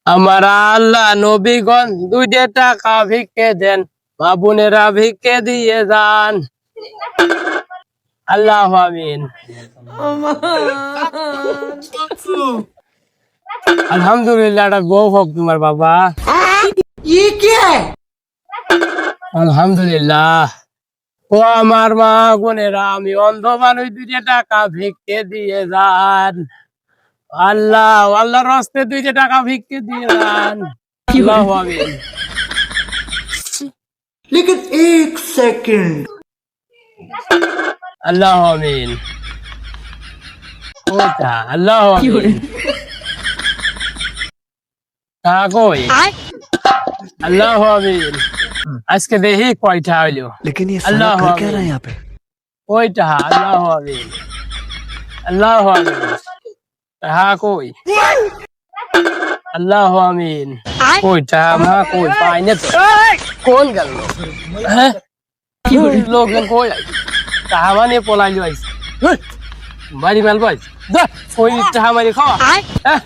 আমার আল্লাহ নবীগণ 2 টাকা ভিক্ষে দেন, মা বোনেরা ভিক্ষে দিয়ে যান। আল্লাহ আমিন। আলহামদুলিল্লাহ, এটা বউ হোক তোমার বাবা। আলহামদুলিল্লাহ। ও আমার মা বোনেরা, আমি অন্ধ মানুষ, 2 টাকা ভিক্ষে দিয়ে যান। আল্লাহ আল্লাহর রাস্তে 2 টাকা ভিক্ষে দিয়ে যান। আল্লাহ আমিন। लेकिन एक सेकंड আল্লাহ আমিন। ওটা আল্লাহ আমিন। কই আল্লাহ আমিন। আজকে দেখি কয়টা হইলো। लेकिन ये अल्लाह साला कर क्या आमीन। रहा है यहाँ पे ওইটা আল্লাহ আমিন। আল্লাহ আমিন। কই আল্লাহ আমিন। ওইটা মা কই পাই না তো। কোন গেল? হ্যাঁ, লোকজন কই টাহা মানে পলাইলো আইছে। বাড়ি মেল বই ওই টাহা মারি খাওয়া। হ্যাঁ